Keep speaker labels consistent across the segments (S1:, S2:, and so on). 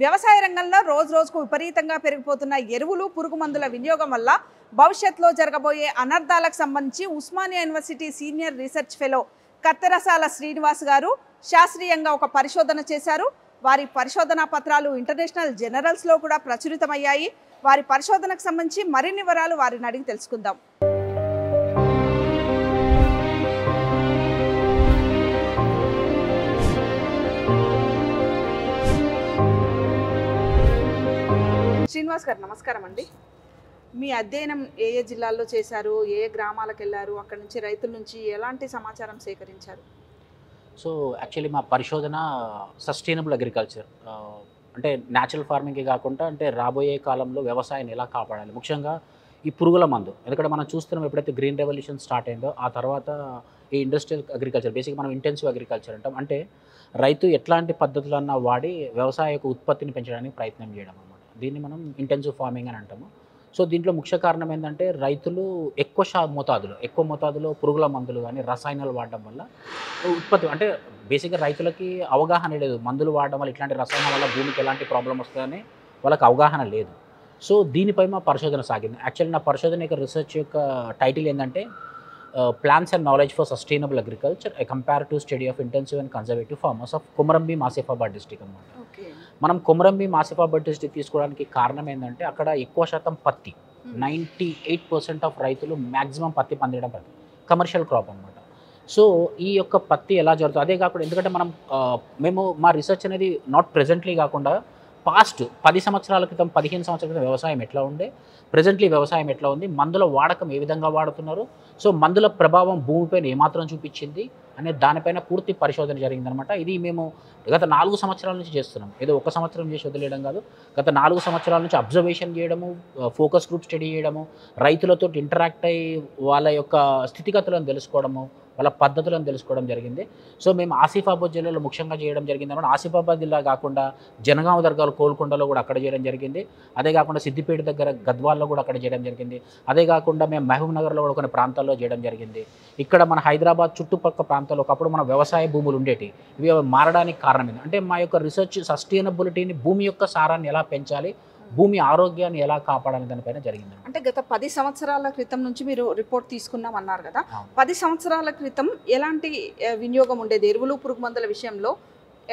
S1: వ్యవసాయ రంగంలో రోజు రోజుకు విపరీతంగా పెరిగిపోతున్న ఎరువులు పురుగు మందుల వినియోగం వల్ల భవిష్యత్తులో జరగబోయే అనర్థాలకు సంబంధించి Osmania university senior research fellow Katterasala Srinivas గారు శాస్త్రీయంగా ఒక పరిశోధన చేశారు. వారి పరిశోధనా పత్రాలు ఇంటర్నేషనల్ జర్నల్స్లో కూడా ప్రచురితమయ్యాయి. వారి పరిశోధనకు సంబంధించి మరిన్ని వివరాలు వారిని అడిగి తెలుసుకుందాం. శ్రీనివాస్ గారు నమస్కారం అండి. మీ అధ్యయనం ఏ ఏ జిల్లాల్లో చేశారు, ఏ ఏ గ్రామాలకు వెళ్ళారు, అక్కడ నుంచి రైతుల నుంచి ఎలాంటి సమాచారం సేకరించారు?
S2: సో యాక్చువల్లీ మా పరిశోధన సస్టైనబుల్ అగ్రికల్చర్ అంటే న్యాచురల్ ఫార్మింగ్కి కాకుండా అంటే రాబోయే కాలంలో వ్యవసాయాన్ని ఎలా కాపాడాలి, ముఖ్యంగా ఈ పురుగుల మందు. ఎందుకంటే మనం చూస్తున్నాం ఎప్పుడైతే గ్రీన్ రెవల్యూషన్ స్టార్ట్ అయిందో ఆ తర్వాత ఈ ఇండస్ట్రియల్ అగ్రికల్చర్ బేసిక్గా మనం ఇంటెన్సివ్ అగ్రికల్చర్ అంటాం. అంటే రైతు ఎట్లాంటి పద్ధతులన్నా వాడి వ్యవసాయ యొక్క ఉత్పత్తిని పెంచడానికి ప్రయత్నం చేయడం అన్నమాట. దీన్ని మనం ఇంటెన్సివ్ ఫార్మింగ్ అని అంటాము. సో దీంట్లో ముఖ్య కారణం ఏంటంటే రైతులు ఎక్కువ మోతాదులో పురుగుల మందులు కానీ రసాయనాలు వాడడం వల్ల ఉత్పత్తి అంటే బేసిక్గా రైతులకి అవగాహన లేదు. మందులు వాడడం వల్ల ఇట్లాంటి రసాయనాల వల్ల భూమికి ఎలాంటి ప్రాబ్లం వస్తుందని వాళ్ళకి అవగాహన లేదు. సో దీనిపై మా పరిశోధన సాగింది. యాక్చువల్లీ నా పరిశోధన యొక్క రీసెర్చ్ యొక్క టైటిల్ ఏంటంటే plans and knowledge for sustainable agriculture a comparative study of intensive and conservative farmers of Komaram Bheem Asifabad district అనమాట. మనం కొమరంభీం ఆసిఫాబాద్ డిస్ట్రిక్ట్ తీసుకోవడానికి కారణం ఏంటంటే అక్కడ ఎక్కువ శాతం పత్తి 98% ఆఫ్ రైతులు మ్యాక్సిమం పత్తి పండించడం కమర్షియల్ క్రాప్ అనమాట. సో ఈ యొక్క పత్తి ఎలా జరుగుతుంది అదే కాకుండా ఎందుకంటే మేము మా రీసెర్చ్ అనేది నాట్ ప్రెజెంట్లీ కాకుండా పాస్ట్ 10 సంవత్సరాల క్రితం 15 సంవత్సరాల క్రితం వ్యవసాయం ఎట్లా ఉండే, ప్రజెంట్లీ వ్యవసాయం ఎట్లా ఉంది, మందుల వాడకం ఏ విధంగా వాడుతున్నారు, సో మందుల ప్రభావం భూమిపైన ఏమాత్రం చూపించింది అనే దానిపైన పూర్తి పరిశోధన జరిగిందనమాట. ఇది మేము గత 4 సంవత్సరాల నుంచి చేస్తున్నాం. ఏదో 1 సంవత్సరం చేసి వదిలేయడం కాదు. గత 4 సంవత్సరాల నుంచి అబ్జర్వేషన్ చేయడము, ఫోకస్ గ్రూప్ స్టడీ చేయడము, రైతులతో ఇంటరాక్ట్ అయ్యి వాళ్ళ యొక్క స్థితిగతులను తెలుసుకోవడము, వాళ్ళ పద్ధతులను తెలుసుకోవడం జరిగింది. సో మేము ఆసిఫాబాద్ జిల్లాలో ముఖ్యంగా చేయడం జరిగింది అనమాట. ఆసిఫాబాద్ జిల్లా కాకుండా జనగామ దగ్గర కోల్కొండలో కూడా అక్కడ చేయడం జరిగింది. అదే కాకుండా సిద్దిపేట దగ్గర గద్వాల్లో కూడా అక్కడ చేయడం జరిగింది. అదే కాకుండా మేము మహబూబ్ నగర్లో కూడా కొన్ని ప్రాంతాల్లో చేయడం జరిగింది. ఇక్కడ మన హైదరాబాద్ చుట్టుపక్కల ప్రాంతాల్లో ఒకప్పుడు మన వ్యవసాయ భూములు ఉండేవి, ఇవి మారడానికి కారణం ఏంటి అంటే మా యొక్క రీసెర్చ్ సస్టైనబిలిటీని, భూమి యొక్క సారాన్ని ఎలా పెంచాలి, భూమి ఆరోగ్యాన్ని ఎలా కాపాడాలి దానిపైన జరిగింది.
S1: అంటే గత 10 సంవత్సరాల క్రితం నుంచి మీరు రిపోర్ట్ తీసుకున్నాం అన్నారు కదా, 10 సంవత్సరాల క్రితం ఎలాంటి వినియోగం ఉండేది ఎరువులు పురుగు మందుల విషయంలో,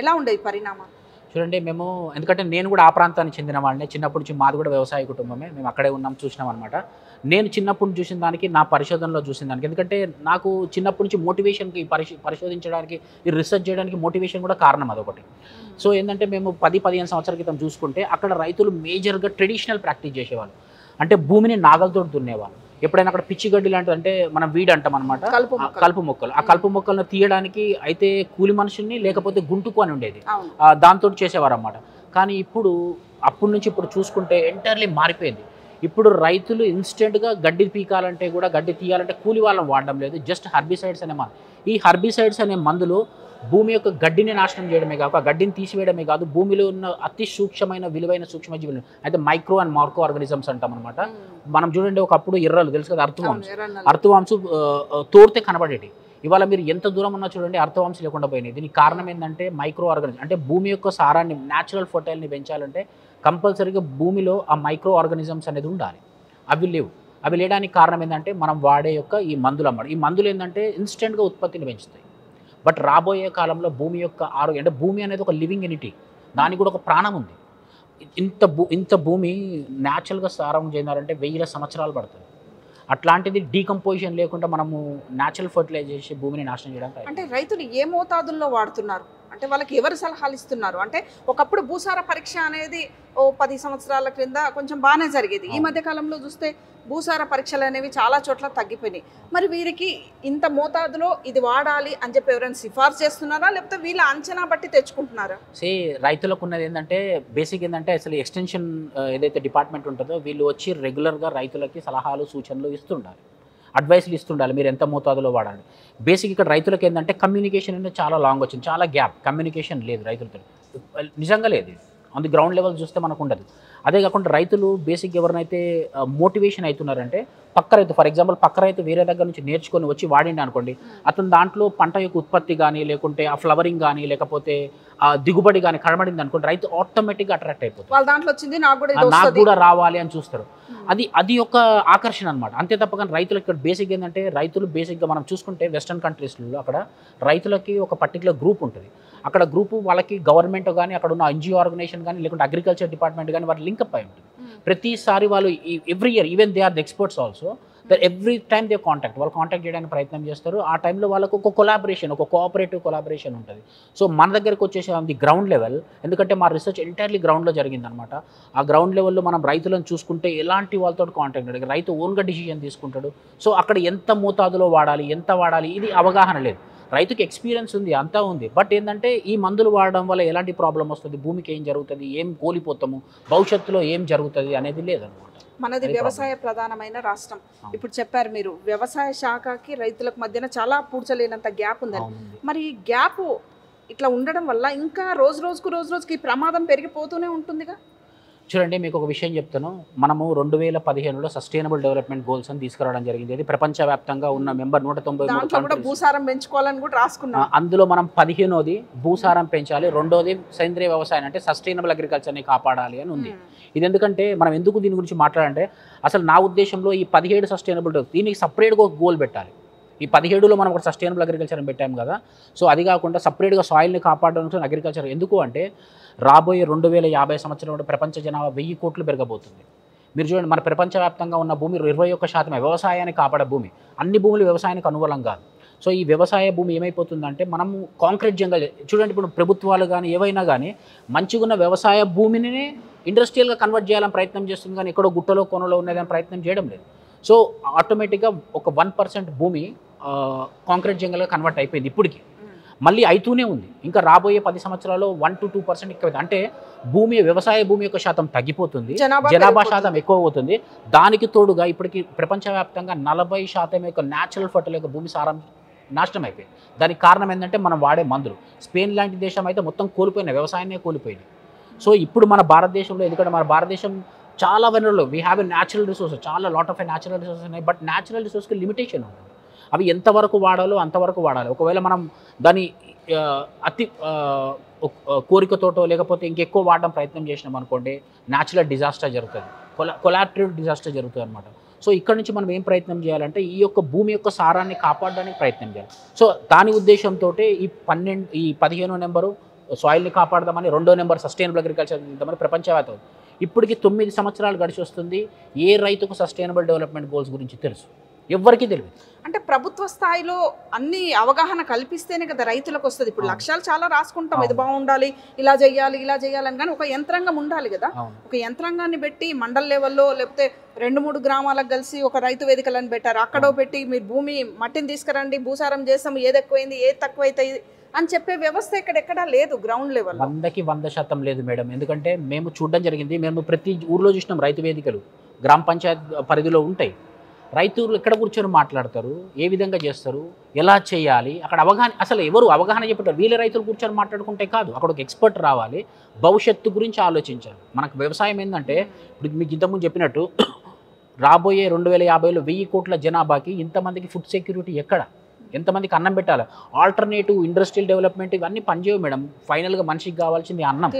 S1: ఎలా ఉండేది పరిణామం?
S2: చూడండి, మేము ఎందుకంటే నేను కూడా ఆ ప్రాంతానికి చెందిన వాళ్ళని, చిన్నప్పటి నుంచి మాది కూడా వ్యవసాయ కుటుంబమే, మేము అక్కడే ఉన్నాం, చూసినాం అనమాట. నేను చిన్నప్పుడు చూసిన దానికి నా పరిశోధనలో చూసిన దానికి ఎందుకంటే నాకు చిన్నప్పటి నుంచి మోటివేషన్కి పరిశోధించడానికి ఈ రీసెర్చ్ చేయడానికి మోటివేషన్ కూడా కారణం అదొకటి. సో ఏంటంటే మేము 10-15 సంవత్సరాల క్రితం చూసుకుంటే అక్కడ రైతులు మేజర్గా ట్రెడిషనల్ ప్రాక్టీస్ చేసేవాళ్ళు. అంటే భూమిని నాగలతో దున్నేవాళ్ళు. ఎప్పుడైనా అక్కడ పిచ్చి గడ్డి లాంటిది అంటే మనం వీడ్ అంటాం అనమాట, కలుపు మొక్కలు, ఆ కలుపు మొక్కలను తీయడానికి అయితే కూలి మనుషుల్ని లేకపోతే గుంటుకు అని ఉండేది, దాంతో చేసేవారు అన్నమాట. కానీ అప్పటి నుంచి ఇప్పుడు చూసుకుంటే ఎంటైర్లీ మారిపోయింది. ఇప్పుడు రైతులు ఇన్స్టెంట్గా గడ్డి పీకాలంటే కూడా, గడ్డి తీయాలంటే కూలి వాళ్ళని వాడడం లేదు, జస్ట్ హర్బిసైడ్స్ అనే మందు. ఈ హర్బిసైడ్స్ అనే మందులు భూమి యొక్క గడ్డిని నాశనం చేయడమే కాక గడ్డిని తీసివేయడమే కాదు, భూమిలో ఉన్న అతి సూక్ష్మమైన విలువైన సూక్ష్మజీవులు అయితే మైక్రో అండ్ మార్కో ఆర్గానిజమ్స్ అంటాం అనమాట. మనం చూడండి, ఒకప్పుడు ఎర్రలు తెలుసు కదా, అర్థవాంశు తోడితే కనబడేటి. ఇవాళ మీరు ఎంత దూరం ఉన్నా చూడండి అర్థవాంశం లేకుండా పోయినాయి. దీనికి కారణం ఏంటంటే మైక్రో ఆర్గానిజం. అంటే భూమి యొక్క సారాన్ని, న్యాచురల్ ఫర్టైల్ని పెంచాలంటే కంపల్సరీగా భూమిలో ఆ మైక్రో ఆర్గానిజమ్స్ అనేది ఉండాలి. అవి లేవు. అవి లేడానికి కారణం ఏంటంటే మనం వాడే యొక్క ఈ మందులు అన్నమాట. ఈ మందులు ఏంటంటే ఇన్స్టెంట్గా ఉత్పత్తిని పెంచుతాయి. బట్ రాబోయే కాలంలో భూమి యొక్క ఆరోగ్యం, అంటే భూమి అనేది ఒక లివింగ్ ఎనిటీ, దానికి కూడా ఒక ప్రాణం ఉంది. ఇంత భూమి న్యాచురల్గా సారం చేయాలంటే 1000 సంవత్సరాలు పడుతుంది. అట్లాంటిది డీకంపోజిషన్ లేకుండా మనము న్యాచురల్ ఫర్టిలైజేషన్ భూమిని నాశనం చేయడానికి.
S1: అంటే రైతులు ఏ మోతాదుల్లో వాడుతున్నారు, అంటే వాళ్ళకి ఎవరు సలహాలు ఇస్తున్నారు? అంటే ఒకప్పుడు భూసార పరీక్ష అనేది 10 సంవత్సరాల క్రింద కొంచెం బాగానే జరిగేది. ఈ మధ్య కాలంలో చూస్తే భూసార పరీక్షలు అనేవి చాలా చోట్ల తగ్గిపోయినాయి. మరి వీరికి ఇంత మోతాదులో ఇది వాడాలి అని చెప్పి ఎవరైనా సిఫార్సు చేస్తున్నారా, లేకపోతే వీళ్ళ అంచనా బట్టి తెచ్చుకుంటున్నారా?
S2: రైతులకు ఉన్నది ఏంటంటే బేసిక్ ఏంటంటే అసలు ఎక్స్టెన్షన్ ఏదైతే డిపార్ట్మెంట్ ఉంటుందో వీళ్ళు వచ్చి రెగ్యులర్గా రైతులకి సలహాలు సూచనలు ఇస్తుండాలి, అడ్వైస్లు ఇస్తుండాలి, మీరు ఎంత మోతాదులో వాడాలి. బేసిక్ ఇక్కడ రైతులకు ఏంటంటే కమ్యూనికేషన్ అనేది చాలా లాంగ్ వచ్చింది, చాలా గ్యాప్, కమ్యూనికేషన్ లేదు రైతులతో, నిజంగా లేదు. ఆన్ ది గ్రౌండ్ లెవెల్ చూస్తే మనకు ఉండదు. అదే కాకుండా రైతులు బేసిక్ ఎవరినైతే మోటివేషన్ అవుతున్నారంటే పక్క రైతు, ఫర్ ఎగ్జాంపుల్ పక్క రైతు వేరే దగ్గర నుంచి నేర్చుకొని వచ్చి వాడిండి అనుకోండి, అతను దాంట్లో పంట యొక్క ఉత్పత్తి కానీ లేకుంటే ఆ ఫ్లవరింగ్ కానీ లేకపోతే ఆ దిగుబడి కానీ కనబడింది అనుకోండి, రైతు ఆటోమేటిక్గా అట్రాక్ట్ అయిపోతుంది.
S1: వాళ్ళ దాంట్లో వచ్చింది
S2: నాకు కూడా రావాలి అని చూస్తారు. అది ఒక ఆకర్షణ అనమాట. అంతే తప్ప కానీ రైతులు ఇక్కడ బేసిక్ ఏంటంటే రైతులు బేసిక్గా మనం చూసుకుంటే వెస్టర్న్ కంట్రీస్లో అక్కడ రైతులకి ఒక పర్టికులర్ గ్రూప్ ఉంటుంది. అక్కడ గ్రూపు వాళ్ళకి గవర్నమెంట్ కానీ అక్కడ ఉన్న ఎన్జిఓ ఆర్గనైజేషన్ కానీ లేకుంటే అగ్రికల్చర్ డిపార్ట్మెంట్ కానీ వాళ్ళు లింకప్ అయి ఉంటుంది. ప్రతిసారి వాళ్ళు every year even they are the experts also every time they వాళ్ళు కాంటాక్ట్ చేయడానికి ప్రయత్నం చేస్తారు. ఆ టైంలో వాళ్ళకు ఒక కొలాబరేషన్, ఒక కోఆపరేటివ్ కొలాబరేషన్ ఉంటుంది. సో మన దగ్గరకు వచ్చేసి అది గ్రౌండ్ లెవెల్, ఎందుకంటే మా రీసెర్చ్ ఎంటైర్లీ గ్రౌండ్లో జరిగిందనమాట. ఆ గ్రౌండ్ లెవెల్లో మనం రైతులను చూసుకుంటే ఎలాంటి వాళ్ళతో కాంటాక్ట్ ఉంటుంది, రైతు ఓన్గా డిసిజన్ తీసుకుంటాడు. సో అక్కడ ఎంత మోతాదులో వాడాలి, ఎంత వాడాలి, ఇది అవగాహన లేదు. రైతుకి ఎక్స్పీరియన్స్ ఉంది, అంతా ఉంది, బట్ ఏంటంటే ఈ మందులు వాడడం వల్ల ఎలాంటి ప్రాబ్లం వస్తుంది, భూమికి ఏం జరుగుతుంది, ఏం కోల్పోతాము, భవిష్యత్తులో ఏం జరుగుతుంది అనేది లేదనమాట.
S1: మనది వ్యవసాయ ప్రధానమైన రాష్ట్రం. ఇప్పుడు చెప్పారు మీరు, వ్యవసాయ శాఖకి రైతులకు మధ్యన చాలా పూడ్చలేనంత గ్యాప్ ఉందని. మరి ఈ గ్యాప్ ఇట్లా ఉండడం వల్ల ఇంకా రోజు రోజుకి ప్రమాదం పెరిగిపోతూనే ఉంటుందిగా.
S2: చూడండి, మీకు ఒక విషయం చెప్తాను. మనము 2015లో సస్టైనబుల్ డెవలప్మెంట్ గోల్స్ అని తీసుకురావడం జరిగింది. అది ప్రపంచవ్యాప్తంగా ఉన్న మెంబర్ 193
S1: భూసారం పెంచుకోవాలని కూడా రాసుకున్నాం.
S2: అందులో మనం 15వది భూసారం పెంచాలి, 2వది సేంద్రీయ వ్యవసాయం అంటే సస్టైనబుల్ అగ్రికల్చర్ని కాపాడాలి అని ఉంది. ఇది ఎందుకంటే మనం ఎందుకు దీని గురించి మాట్లాడాలంటే అసలు నా ఉద్దేశంలో ఈ 17 సస్టైనబుల్ దీనికి సపరేట్గా ఒక గోల్ పెట్టాలి. ఈ 17లో మనం ఒక సస్టైనబుల్ అగ్రికల్చర్ని పెట్టాం కదా. సో అది కాకుండా సపరేట్గా సాయిల్ని కాపాడడానికి అగ్రికల్చర్ ఎందుకు అంటే రాబోయే 2050 సంవత్సరంలో ప్రపంచ జనాభా 1000 కోట్లు పెరగబోతుంది. మీరు చూడండి, మన ప్రపంచవ్యాప్తంగా ఉన్న భూమి 21% వ్యవసాయాన్ని కాపాడే భూమి. అన్ని భూములు వ్యవసాయానికి అనుకూలం కాదు. సో ఈ వ్యవసాయ భూమి ఏమైపోతుందంటే మనము కాంక్రీట్ జంగల్, చూడండి ఇప్పుడు ప్రభుత్వాలు కానీ ఏవైనా కానీ మంచిగా ఉన్న వ్యవసాయ భూమిని ఇండస్ట్రియల్గా కన్వర్ట్ చేయాలని ప్రయత్నం చేస్తుంది, కానీ ఎక్కడో గుట్టలో కొనలో ఉన్నదని ప్రయత్నం చేయడం లేదు. సో ఆటోమేటిక్గా ఒక 1% భూమి కాంక్రీట్ జంగల్గా కన్వర్ట్ అయిపోయింది. ఇప్పటికి మళ్ళీ అవుతూనే ఉంది. ఇంకా రాబోయే 10 సంవత్సరాల్లో 1 to 2% ఎక్కువ, అంటే భూమి వ్యవసాయ భూమి యొక్క శాతం తగ్గిపోతుంది, జనాభా శాతం ఎక్కువ అవుతుంది. దానికి తోడుగా ఇప్పటికి ప్రపంచవ్యాప్తంగా 40% యొక్క న్యాచురల్ ఫర్టిలైజర్ యొక్క భూమి సారం నాశనం అయిపోయింది. దానికి కారణం ఏంటంటే మనం వాడే మందులు. స్పెయిన్ లాంటి దేశం అయితే మొత్తం కోల్పోయినాయి, వ్యవసాయాన్ని కోల్పోయింది. సో ఇప్పుడు మన భారతదేశంలో, ఎందుకంటే మన భారతదేశం చాలా వనరులు, we have a natural resources, చాలా లాట్ ఆఫ్ న్యాచురల్ రిసోర్సెస్ ఉన్నాయి. బట్ న్యాచురల్ రిసోర్స్కి లిమిటేషన్ ఉంటుంది. అవి ఎంతవరకు వాడాలో అంతవరకు వాడాలి. ఒకవేళ మనం దాన్ని అతి కోరికతోటో లేకపోతే ఇంకెక్కువ వాడడం ప్రయత్నం చేసినాం అనుకోండి, న్యాచురల్ డిజాస్టర్ జరుగుతుంది, కొలాటరల్ డిజాస్టర్ జరుగుతుంది అనమాట. సో ఇక్కడ నుంచి మనం ఏం ప్రయత్నం చేయాలంటే ఈ యొక్క భూమి యొక్క సారాన్ని కాపాడడానికి ప్రయత్నం చేయాలి. సో దాని ఉద్దేశంతో ఈ 15వ నెంబరు సాయిల్ని కాపాడదామని, 2వ నెంబర్ సస్టైనబుల్ అగ్రికల్చర్ చేద్దామని ప్రపంచవ్యాప్తంగా ఇప్పటికి 9 సంవత్సరాలు గడిచి వస్తుంది. ఏ రైతుకు సస్టైనబుల్ డెవలప్మెంట్ గోల్స్ గురించి తెలుసు? ఎవ్వరికీ తెలియదు.
S1: అంటే ప్రభుత్వ స్థాయిలో అన్ని అవగాహన కల్పిస్తేనే కదా రైతులకు వస్తుంది. ఇప్పుడు లక్ష్యాలు చాలా రాసుకుంటాం, ఇది బాగుండాలి, ఇలా చేయాలని, కానీ ఒక యంత్రాంగం ఉండాలి కదా. ఒక యంత్రాంగాన్ని పెట్టి మండల్ లెవెల్లో లేకపోతే 2-3 గ్రామాలకు కలిసి ఒక రైతు వేదికలను పెట్టారు. అక్కడో పెట్టి మీరు భూమి మట్టిని తీసుకురండి, భూసారం చేస్తాం, ఏది ఎక్కువైంది ఏది తక్కువైతుంది అని చెప్పే వ్యవస్థ ఎక్కడెక్కడా లేదు. గ్రౌండ్ లెవెల్
S2: 100కి 100% లేదు మేడం. ఎందుకంటే మేము చూడడం జరిగింది, మేము ప్రతి ఊర్లో చూసినాం రైతు వేదికలు, గ్రామ పంచాయత్ పరిధిలో ఉంటాయి. రైతులు ఎక్కడ కూర్చొని మాట్లాడతారు, ఏ విధంగా చేస్తారు, ఎలా చేయాలి, అక్కడ అవగాహన, అసలు ఎవరు అవగాహన చెప్తారు? వీళ్ళ రైతులు కూర్చొని మాట్లాడుకుంటే కాదు, అక్కడ ఒక ఎక్స్పర్ట్ రావాలి, భవిష్యత్తు గురించి ఆలోచించాలి. మనకు వ్యవసాయం ఏంటంటే ఇప్పుడు మీకు ఇంతకుముందు చెప్పినట్టు రాబోయే 2050లో 1000 కోట్ల జనాభాకి ఇంతమందికి ఫుడ్ సెక్యూరిటీ ఎక్కడ, ఎంతమందికి అన్నం పెట్టాలి? ఆల్టర్నేటివ్ ఇండస్ట్రియల్ డెవలప్మెంట్ ఇవన్నీ పనిచేయవు మేడం. ఫైనల్గా మనిషికి కావాల్సింది అన్నం.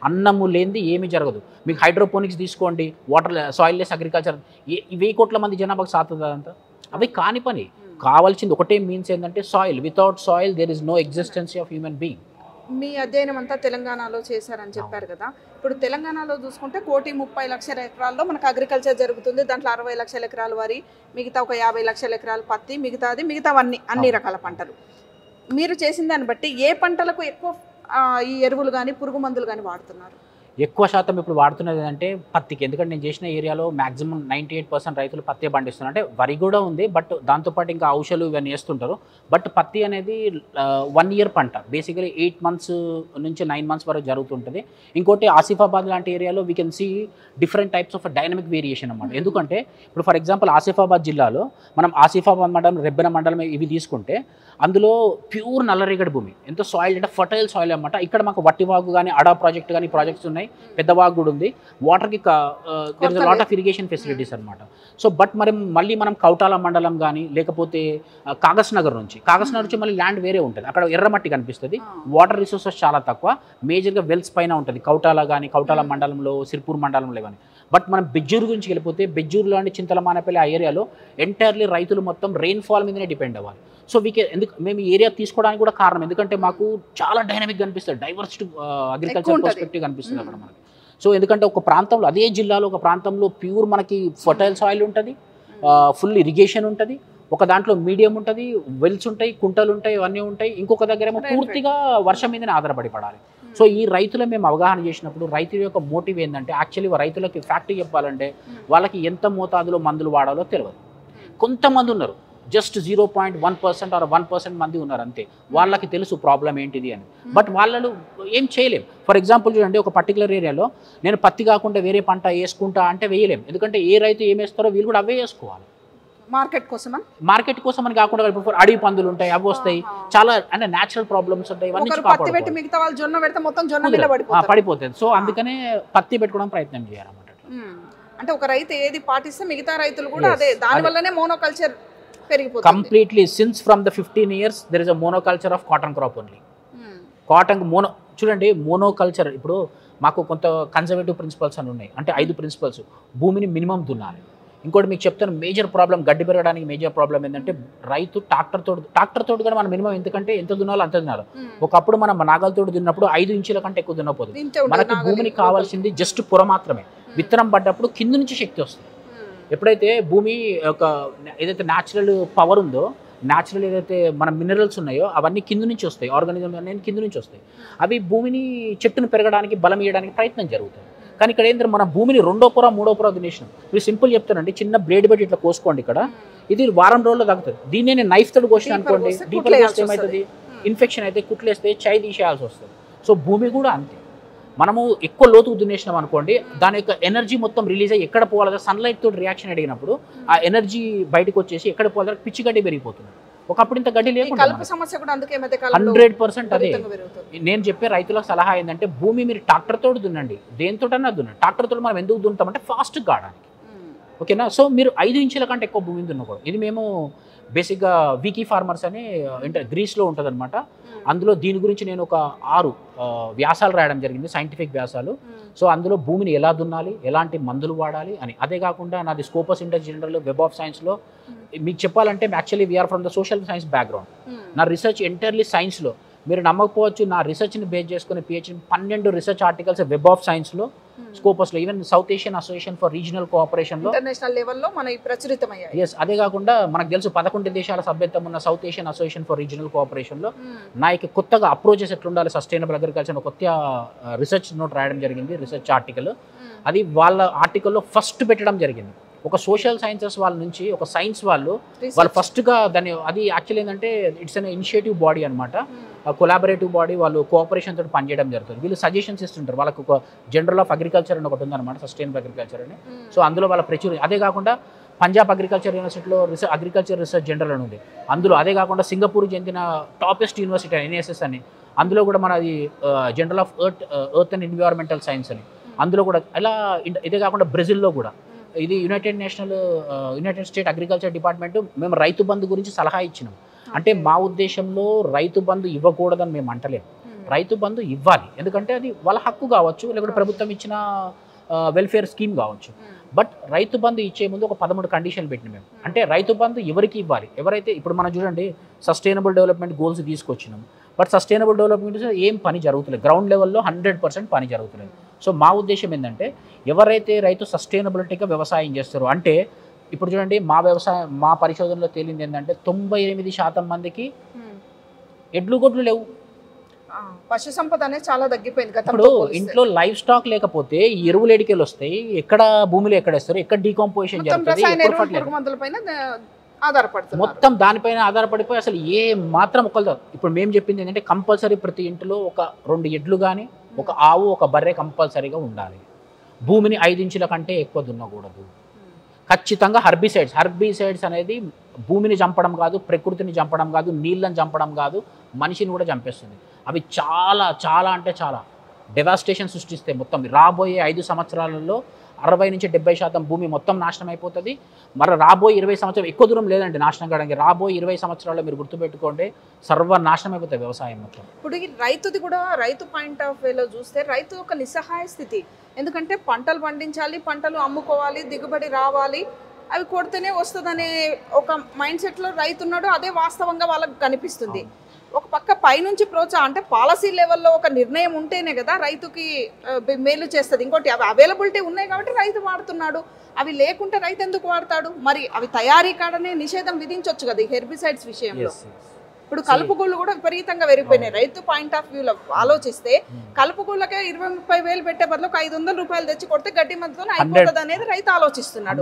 S2: అన్నము లేనిది ఏమీ జరగదు. మీకు హైడ్రోపోనిక్స్ తీసుకోండి, వాటర్ సాయిల్ లెస్ అగ్రికల్చర్, 1000 కోట్ల మంది జనాభాకి సాగుతుంది అదంతా. అవి కాని పని. కావాల్సింది ఒకటే మీన్స్ ఏంటంటే soil. Without soil there is no existency of human being.
S1: మీ అధ్యయనం అంతా తెలంగాణలో చేశారని చెప్పారు కదా. ఇప్పుడు తెలంగాణలో చూసుకుంటే 1,30,00,000 ఎకరాల్లో మనకు అగ్రికల్చర్ జరుగుతుంది. దాంట్లో 60 లక్షల ఎకరాలు వరి, మిగతా ఒక 50 లక్షల ఎకరాలు పత్తి, మిగతావన్నీ అన్ని రకాల పంటలు. మీరు చేసిన దాన్ని బట్టి ఏ పంటలకు ఎక్కువ ఈ ఎరువులు కానీ పురుగు మందులు కానీ వాడుతున్నారు?
S2: ఎక్కువ శాతం ఇప్పుడు వాడుతున్నది అంటే పత్తికి. ఎందుకంటే నేను చేసిన ఏరియాలో మ్యాక్సిమం 98% రైతులు పత్తి పండిస్తున్నారు. అంటే వరి కూడా ఉంది, బట్ దాంతోపాటు ఇంకా ఔషధాలు ఇవన్నీ వేస్తుంటారు. బట్ పత్తి అనేది 1 year పంట, బేసికలీ 8 months నుంచి 9 months వరకు జరుగుతుంటుంది. ఇంకోటి ఆసిఫాబాద్ లాంటి ఏరియాలో we can see different types of dynamic variation అన్నమాట. ఎందుకంటే ఇప్పుడు ఫర్ ఎగ్జాంపుల్ ఆసిఫాబాద్ జిల్లాలో మనం ఆసిఫాబాద్ మండలం, రెబ్బెన మండలం ఇవి తీసుకుంటే అందులో ప్యూర్ నల్లరేగడి భూమి, ఎంతో సాయిల్ అంటే ఫర్టైల్ సాయిల్ అన్నమాట. ఇక్కడ మాకు వట్టివాగు కానీ అడా ప్రాజెక్ట్ కానీ ప్రాజెక్ట్స్ ఉన్నాయి. ఉన్నాయి, పెద్ద వాగు కూడా ఉంది, వాటర్కి there is lot of irrigation facilities అనమాట. సో బట్ మళ్ళీ మనం కౌటాల మండలం కానీ లేకపోతే కాగజ్ నగర్ నుంచి మళ్ళీ ల్యాండ్ వేరే ఉంటుంది, అక్కడ ఎర్రమట్టి కనిపిస్తుంది, వాటర్ రిసోర్సెస్ చాలా తక్కువ, మేజర్గా వెల్స్ పైన ఉంటుంది కౌటాల మండలంలో, సిర్పూర్ మండలంలో కానీ. బట్ మనం బెజ్జూరు గురించి వెళ్ళిపోతే బెజ్జూరులో అండి చింతలమానపల్లి ఆ ఏరియాలో ఎంటైర్లీ రైతులు మొత్తం రెయిన్ఫాల్ మీదనే డిపెండ్ అవ్వాలి. సో మేము ఈ ఏరియా తీసుకోవడానికి కూడా కారణం ఎందుకంటే మాకు చాలా డైనమిక్గా అనిపిస్తుంది, డైవర్సిటీ అగ్రికల్చర్ పర్స్పెక్టివ్ అనిపిస్తుంది అక్కడ మనకి. సో ఎందుకంటే ఒక ప్రాంతంలో అదే జిల్లాలో ఒక ప్రాంతంలో ప్యూర్ మనకి ఫర్టైల్ సాయిల్ ఉంటుంది, ఫుల్ ఇరిగేషన్ ఉంటుంది, ఒక దాంట్లో మీడియం ఉంటుంది, వెల్స్ ఉంటాయి, కుంటలు ఉంటాయి, ఇవన్నీ ఉంటాయి, ఇంకొక దగ్గర ఏమో పూర్తిగా వర్షం మీదనే ఆధారపడి పడాలి. సో ఈ రైతులు మేము అవగాహన చేసినప్పుడు రైతుల యొక్క మోటివ్ ఏంటంటే యాక్చువల్లీ రైతులకి ఫ్యాక్ట్ చెప్పాలంటే వాళ్ళకి ఎంత మోతాదులో మందులు వాడాలో తెలియదు. కొంతమంది ఉన్నారు జస్ట్ 0.1% ఆర్ 1% మంది ఉన్నారు అంతే, వాళ్ళకి తెలుసు ప్రాబ్లం ఏంటిది అని. బట్ వాళ్ళు ఏం చేయలేం. ఫర్ ఎగ్జాంపుల్ చూడండి, ఒక పర్టికులర్ ఏరియాలో నేను పత్తి కాకుండా వేరే పంట వేసుకుంటా అంటే వేయలేం, ఎందుకంటే ఏ రైతు ఏం వేస్తారో వీళ్ళు కూడా అవే వేసుకోవాలి. మార్కెట్ కోసం అని కాకుండా ఇప్పుడు అడవి పందులు ఉంటాయి, అవి వస్తాయి, చాలా అంటే న్యాచురల్ ప్రాబ్లమ్స్ ఉంటాయి, ఇవన్నీ పడిపోతుంది. సో అందుకనే పత్తి పెట్టుకోవడం ప్రయత్నం చేయాలన్నమాట.
S1: అంటే ఒక రైతు ఏది పాటిస్తే మిగతా రైతులు కూడా అదే, దాని వల్లనే మోనోకల్చర్ పెరిగిపోతుంది
S2: completely. Since from the 15 years there is a monoculture of cotton crop only. Cotton చూడండి మోనోకల్చర్ ఇప్పుడు మాకు కొంత కన్జర్వేటివ్ ప్రిన్సిపల్స్ అని ఉన్నాయి, అంటే 5 ప్రిన్సిపల్స్. భూమిని మినిమం దున్నాలి. ఇంకోటి మీకు చెప్తాను, మేజర్ ప్రాబ్లం గడ్డి పెరగడానికి మేజర్ ప్రాబ్లం ఏంటంటే రైతు ట్రాక్టర్ తోటి కూడా మనం మినిమం ఎందుకంటే ఎంత దున్నాలో అంత దున్నాలి. ఒకప్పుడు మనం నాగలతో దున్నప్పుడు 5 ఇంచుల కంటే ఎక్కువ దున్నపోదు. మనకి భూమిని కావాల్సింది జస్ట్ పొర మాత్రమే. విత్తనం పడ్డప్పుడు కింద నుంచి శక్తి వస్తుంది. ఎప్పుడైతే భూమి ఒక ఏదైతే న్యాచురల్ పవర్ ఉందో, న్యాచురల్ ఏదైతే మన మినరల్స్ ఉన్నాయో అవన్నీ కింద నుంచి వస్తాయి, ఆర్గానిజం అనేది కింద నుంచి వస్తాయి. అవి భూమిని చెట్టును పెరగడానికి బలం ఇవ్వడానికి ప్రయత్నం జరుగుతుంది. కానీ ఇక్కడ ఏంటంటే మన భూమిని 2వ పొర 3వ పొర దున్నేసినాం. మీరు సింపుల్ చెప్తానండి, చిన్న బ్లేడ్ పెట్టి ఇట్లా కోసుకోండి, ఇక్కడ ఇది వారం రోజుల్లో తగ్గుతుంది. దీన్ని నేను నైఫ్ తోటి కోసిన అనుకోండి, డీపర్ కోస్తే ఏమవుతుంది, ఇన్ఫెక్షన్ అయితే కుట్లేస్తే చేయి తీసేయాల్సి వస్తుంది. సో భూమి కూడా అంతే, మనము ఎక్కువ లోతుకు దున్నేసినాం అనుకోండి, దాని యొక్క ఎనర్జీ మొత్తం రిలీజ్ అయ్యి ఎక్కడ పోవాలో సన్లైట్ తోటి రియాక్షన్ అడిగినప్పుడు ఆ ఎనర్జీ బయటకు వచ్చేసి ఎక్కడ పోవాలో పిచ్చి గడ్డి పెరిగిపోతుంది. ఒకప్పుడు ఇంత గడ్డి లేకుండా 100% అదే. నేను చెప్పే రైతులకు సలహా ఏంటంటే భూమి మీరు ట్రాక్టర్ తోటి దున్నండి, దేనితోటన్నా దున్నండి. ట్రాక్టర్ తోటి మనం ఎందుకు దున్నుతామంటే ఫాస్ట్ కావడానికి, ఓకేనా. సో మీరు 5 ఇంచుల కంటే ఎక్కువ భూమిని దున్నకూడదు. ఇది మేము బేసిక్గా వీకీ ఫార్మర్స్ అని గ్రీస్లో ఉంటుంది అనమాట. అందులో దీని గురించి నేను ఒక 6 వ్యాసాలు రాయడం జరిగింది, సైంటిఫిక్ వ్యాసాలు. సో అందులో భూమిని ఎలా దున్నాలి, ఎలాంటి మందులు వాడాలి అని. అదే కాకుండా నాది Scopus inter general web of సైన్స్లో మీకు చెప్పాలంటే actually we are from the social science background. నా రీసెర్చ్ ఎంటైర్లీ సైన్స్లో, మీరు నమ్మకపోవచ్చు, నా రీసెర్చ్ని బేస్ చేసుకుని PhD 12 research articles web of సైన్స్లో, స్కోపస్లో, even South Asian association for regional కోఆపరేషన్లో,
S1: ఇంటర్నేషనల్ లెవెల్లో మనకి ప్రచురితమయ్యాయి.
S2: ఎస్, అదే కాకుండా మనకు తెలుసు 11 దేశాల సభ్యత్వం ఉన్న South Asian association for regional కోఆపరేషన్లో నా యొక్క కొత్తగా అప్రోచెస్ ఎట్లుండాలి సస్టైనబుల్ అగ్రికల్చర్ కొత్త రీసెర్చ్ నోట్ రాయడం జరిగింది, రీసెర్చ్ ఆర్టికల్. అది వాళ్ళ ఆర్టికల్లో ఫస్ట్ పెట్టడం జరిగింది. ఒక సోషల్ సైన్సెస్ వాళ్ళ నుంచి ఒక సైన్స్ వాళ్ళు ఫస్ట్గా దాన్ని, అది యాక్చువల్ ఏంటంటే ఇట్స్ అన్ ఇనిషియేటివ్ బాడీ అనమాట, కొలాబరేటివ్ బాడీ. వాళ్ళు కోఆపరేషన్ తోటి పనిచేయడం జరుగుతుంది. వీళ్ళు సజెషన్స్ ఇస్తుంటారు. వాళ్ళకు ఒక జనరల్ ఆఫ్ అగ్రికల్చర్ అని ఒకటి ఉందన్నమాట, సస్టైనబుల్ అగ్రికల్చర్ అని. సో అందులో వాళ్ళ ప్రచురణ, అదే కాకుండా పంజాబ్ అగ్రికల్చర్ యూనివర్సిటీలో అగ్రికల్చర్ రీసెర్చ్ జనరల్ అని ఉంది అందులో. అదే కాకుండా సింగపూర్కి చెందిన టాపెస్ట్ యూనివర్సిటీ NSS అని, అందులో కూడా మనది general of earth and environmental science అని, అందులో కూడా ఇలా. ఇదే కాకుండా బ్రెజిల్లో కూడా ఇది యునైటెడ్ స్టేట్ అగ్రికల్చర్ డిపార్ట్మెంట్ మేము రైతు బంధు గురించి సలహా ఇచ్చినాం. అంటే మా ఉద్దేశంలో రైతు బంధు ఇవ్వకూడదని మేము అంటలేము, రైతు బంధు ఇవ్వాలి. ఎందుకంటే అది వాళ్ళ హక్కు కావచ్చు, లేకపోతే ప్రభుత్వం ఇచ్చిన వెల్ఫేర్ స్కీమ్ కావచ్చు. బట్ రైతు బంధు ఇచ్చే ముందు ఒక 13 కండిషన్లు పెట్టిన మేము. అంటే రైతు బంధు ఎవరికి ఇవ్వాలి, ఎవరైతే ఇప్పుడు మనం చూడండి సస్టైనబుల్ డెవలప్మెంట్ గోల్స్ తీసుకొచ్చినాం, బట్ సస్టైనబుల్ డెవలప్మెంట్ ఏం పని జరుగుతలేదు, గ్రౌండ్ లెవెల్లో 100% పని జరుగుతలేదు. సో మా ఉద్దేశం ఏంటంటే ఎవరైతే రైతు సస్టైనబిలిటీగా వ్యవసాయం చేస్తారో, అంటే ఇప్పుడు చూడండి మా పరిశోధనలో తేలింది ఏంటంటే 98% మందికి ఎడ్లు గొడ్లు లేవు.
S1: పశు సంపద అనేది చాలా తగ్గిపోయింది.
S2: ఇప్పుడు ఇంట్లో లైఫ్ స్టాక్ లేకపోతే ఎరువులు ఎడికెళ్ళి వస్తాయి, ఎక్కడ భూమిలో ఎక్కడ వేస్తారు, ఎక్కడ డీకంపోజిషన్ జరుగుతుంది, మొత్తం దానిపైన ఆధారపడిపోయి అసలు ఏ మాత్రం ఒకళ్ళు. ఇప్పుడు మేము చెప్పింది ఏంటంటే కంపల్సరీ ప్రతి ఇంట్లో ఒక 2 ఎడ్లు కానీ, ఒక ఆవు, ఒక బర్రె కంపల్సరీగా ఉండాలి. భూమిని 5 ఇంచుల కంటే ఎక్కువ దున్నకూడదు. ఖచ్చితంగా హర్బిసైడ్స్ అనేది భూమిని చంపడం కాదు, ప్రకృతిని చంపడం కాదు, నీళ్ళని చంపడం కాదు, మనిషిని కూడా చంపేస్తుంది. అవి చాలా చాలా అంటే చాలా డెవాస్టేషన్ సృష్టిస్తే మొత్తం రాబోయే 5 సంవత్సరాలలో 60-70% భూమి మొత్తం నాశనం అయిపోతుంది. మరి రాబోయే 20 సంవత్సరాలు ఎక్కువ దూరం లేదండి నాశనం కావడానికి. రాబోయే 20 సంవత్సరాల్లో మీరు గుర్తుపెట్టుకోండి సర్వనాశనం అయిపోతుంది వ్యవసాయం మొత్తం.
S1: ఇప్పుడు ఈ రైతుది కూడా రైతు పాయింట్ ఆఫ్ వ్యూలో చూస్తే రైతు ఒక నిస్సహాయ స్థితి. ఎందుకంటే పంటలు పండించాలి, పంటలు అమ్ముకోవాలి, దిగుబడి రావాలి, అవి కొడితేనే వస్తుందనే ఒక మైండ్ సెట్లో రైతు ఉన్నాడు. అదే వాస్తవంగా వాళ్ళకి కనిపిస్తుంది. ఒక పక్క పైనుంచి ప్రోత్సాహం అంటే పాలసీ లెవెల్లో ఒక నిర్ణయం ఉంటేనే కదా రైతుకి మేలు చేస్తుంది. ఇంకోటి అవి అవైలబిలిటీ ఉన్నాయి కాబట్టి రైతు వాడుతున్నాడు. అవి లేకుంటే రైతు ఎందుకు వాడతాడు? మరి అవి తయారీ కాడనే నిషేధం విధించవచ్చు కదా ఈ హెర్బిసైడ్స్ విషయంలో. ఇప్పుడు కలుపుగోళ్ళు కూడా విపరీతంగా పెరిగిపోయినాయి. రైతు పాయింట్ ఆఫ్ వ్యూలో ఆలోచిస్తే కలుపుగోళ్ళకే 20-30 వేలు పెట్టే బదులు 500 రూపాయలు తెచ్చి కొడితే గడ్డి మందుతో అయిపోతుంది అనేది రైతు ఆలోచిస్తున్నాడు.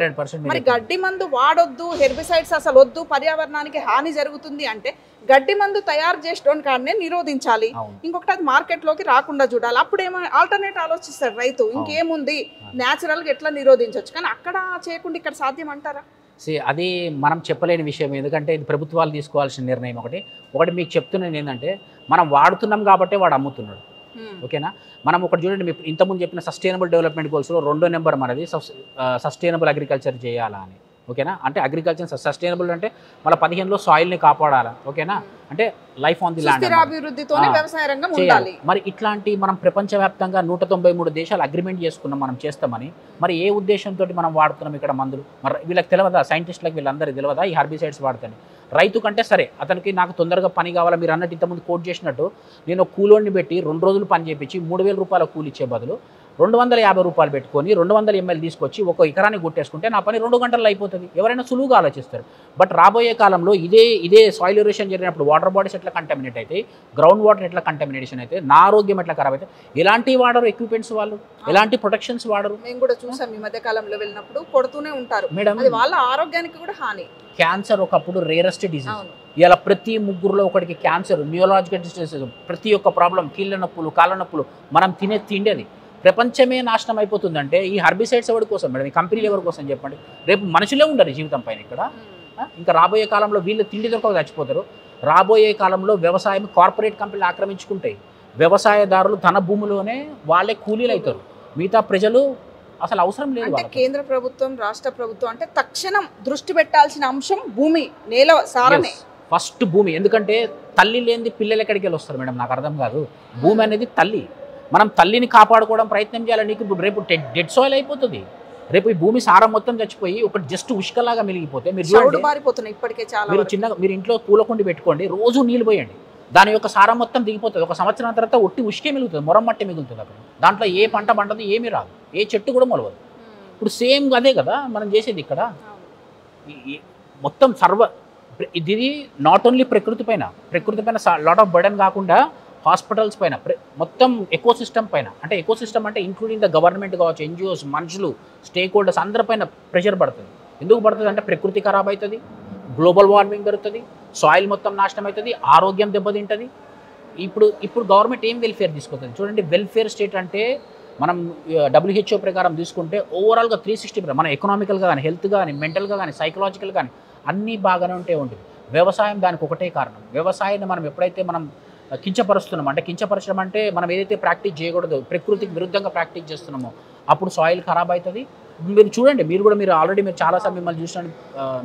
S1: మరి గడ్డి మందు వాడొద్దు, హెర్బిసైడ్స్ అసలు వద్దు, పర్యావరణానికి హాని జరుగుతుంది అంటే గడ్డి మందు తయారు చేసడం కాడనే నిరోధించాలి. ఇంకొకటి అది మార్కెట్లోకి రాకుండా చూడాలి. అప్పుడేమో ఆల్టర్నేట్ ఆలోచిస్తాడు రైతు. ఇంకేముంది న్యాచురల్గా ఎట్లా నిరోధించవచ్చు, కానీ అక్కడ చేయకుండా ఇక్కడ సాధ్యం అంటారా?
S2: అది మనం చెప్పలేని విషయం. ఎందుకంటే ఇది ప్రభుత్వాలు తీసుకోవాల్సిన నిర్ణయం. ఒకటి మీకు చెప్తున్నాను ఏంటంటే మనం వాడుతున్నాం కాబట్టి వాడు అమ్ముతున్నాడు. ఓకేనా? మనం ఒకటి చూడండి, మీకు ఇంతకుముందు చెప్పిన సస్టైనబుల్ డెవలప్మెంట్ గోల్స్లో 2వ నెంబర్ మనది సస్టైనబుల్ అగ్రికల్చర్ చేయాలా అని. ఓకేనా? అంటే అగ్రికల్చర్ సస్టైనబుల్ అంటే మన 15లో సాయిల్ని కాపాడాలా. ఓకేనా? అంటే లైఫ్ ఆన్ ది ల్యాండ్
S1: అభివృద్ధితోనే వ్యవసాయ రంగం ఉండాలి.
S2: మరి ఇట్లాంటి మనం ప్రపంచవ్యాప్తంగా 193 దేశాలు అగ్రిమెంట్ చేసుకున్నాం మనం చేస్తామని. మరి ఏ ఉద్దేశంతో మనం వాడుతున్నాం ఇక్కడ మందులు? మరి వీళ్ళకి తెలియదా? సైంటిస్టులకు వీళ్ళందరికీ తెలియదా ఈ హెర్బిసైడ్స్ వాడుతాను? రైతు కంటే సరే అతనికి నాకు తొందరగా పని కావాలా, మీరు అన్నట్టు ఇంతకుముందు కోట్ చేసినట్టు నేను కూలోని పెట్టి 2 రోజులు పని చేయించి 3000 రూపాయల కూలి ఇచ్చే బదులు 250 రూపాయలు పెట్టుకొని 200 ml తీసుకొచ్చి 1 ఎకరానికి కొట్టేసుకుంటే నా పని 2 గంటల్లో అయిపోతుంది. ఎవరైనా సులువుగా ఆలోచిస్తారు. బట్ రాబోయే కాలంలో ఇదే సాయిల్ ఎరోషన్ జరిగినప్పుడు వాటర్ బాడీస్ ఎట్లా కంటామినేట్ అయితే, గ్రౌండ్ వాటర్ ఎట్లా కంటామినేషన్ అయితే, నా ఆరోగ్యం ఎట్లా ఖరాబ్ అయితే, ఎలాంటి వాడరు ఎక్విప్మెంట్స్ వాళ్ళు, ఎలాంటి ప్రొటెక్షన్స్ వాడరు.
S1: మేము కూడా చూసాం ఈ మధ్య కాలంలో వెళ్ళినప్పుడు కొడుతూనే ఉంటారు మేడం. అది వాళ్ళ ఆరోగ్యానికి కూడా హాని.
S2: క్యాన్సర్ ఒకప్పుడు రేరెస్ట్ డిసీజ్. ఇలా ప్రతి 3లో ఒకటికి క్యాన్సర్, న్యూరలాజికల్ డిసీజెస్, ప్రతి ఒక్క ప్రాబ్లం, కీళ్ళ నొప్పులు, కాళ్ళ నొప్పులు, మనం తినే తిండి అది. ప్రపంచమే నాశనం అయిపోతుందంటే ఈ హెర్బిసైడ్స్ ఎవరి కోసం మేడం? ఈ కంపెనీలు ఎవరి కోసం చెప్పండి? రేపు మనుషులే ఉండరు జీవితం పైన ఇక్కడ. ఇంకా రాబోయే కాలంలో వీళ్ళు తిండి దొరకక చచ్చిపోతారు. రాబోయే కాలంలో వ్యవసాయం కార్పొరేట్ కంపెనీలు ఆక్రమించుకుంటాయి. వ్యవసాయదారులు తన భూమిలోనే వాళ్ళే కూలీలు అవుతారు. మిగతా ప్రజలు అసలు అవసరం లేదు.
S1: అంటే కేంద్ర ప్రభుత్వం, రాష్ట్ర ప్రభుత్వం అంటే తక్షణం దృష్టి పెట్టాల్సిన అంశం భూమి, నేల సారమే.
S2: ఫస్ట్ భూమి. ఎందుకంటే తల్లి లేనిది పిల్లలు ఎక్కడికి వెళ్ళి వస్తారు మేడం? నాకు అర్థం కాదు. భూమి అనేది తల్లి. మనం తల్లిని కాపాడుకోవడం ప్రయత్నం చేయాలి. నీకు రేపు డెడ్ సాయిల్ అయిపోతుంది. రేపు ఈ భూమి సారం మొత్తం చచ్చిపోయి ఒకటి జస్ట్ ఉష్కలాగా మిలిగిపోతే మీరు మీరు ఇంట్లో పూలకుండి పెట్టుకోండి, రోజు నీళ్ళు పోయండి, దాని యొక్క సారం మొత్తం దిగిపోతుంది. 1 సంవత్సరం తర్వాత ఒట్టి ఉష్కే మిగులుతుంది, మొరం మట్టి మిగులుతుంది. అక్కడ దాంట్లో ఏ పంట పంటది ఏమీ రాదు, ఏ చెట్టు కూడా మొలవదు. ఇప్పుడు సేమ్ అదే కదా మనం చేసేది ఇక్కడ. మొత్తం ఇది నాట్ ఓన్లీ ప్రకృతి పైన లాట్ ఆఫ్ బర్డెన్ కాకుండా హాస్పిటల్స్ పైన, మొత్తం ఎకోసిస్టమ్ పైన. అంటే ఎకోసిస్టమ్ అంటే ఇంక్లూడింగ్ ద గవర్నమెంట్ కావచ్చు, ఎన్జిఓస్, మనుషులు, స్టేక్ హోల్డర్స్ అందరిపైన ప్రెషర్ పడుతుంది. ఎందుకు పడుతుంది అంటే ప్రకృతి ఖరాబ్ అవుతుంది, గ్లోబల్ వార్మింగ్ పెరుగుతుంది, సాయిల్ మొత్తం నాశనం అవుతుంది, ఆరోగ్యం దెబ్బతింటుంది. ఇప్పుడు గవర్నమెంట్ ఏం వెల్ఫేర్ తీసుకుంటుంది చూడండి. వెల్ఫేర్ స్టేట్ అంటే మనం WHO ప్రకారం తీసుకుంటే ఓవరాల్గా 360 మన ఎకనామికల్గా కానీ, హెల్త్ కానీ, మెంటల్గా కానీ, సైకలాజికల్ కానీ అన్నీ బాగానే ఉంటుంది. వ్యవసాయం దానికి ఒకటే కారణం. వ్యవసాయాన్ని మనం ఎప్పుడైతే మనం కించపరుస్తున్నాం, అంటే కించపరచడం అంటే మనం ఏదైతే ప్రాక్టీస్ చేయకూడదు, ప్రకృతికి విరుద్ధంగా ప్రాక్టీస్ చేస్తున్నామో అప్పుడు సాయిల్ ఖరాబ్ అవుతుంది. మీరు చూడండి, మీరు ఆల్రెడీ చాలాసార్లు మిమ్మల్ని చూసిన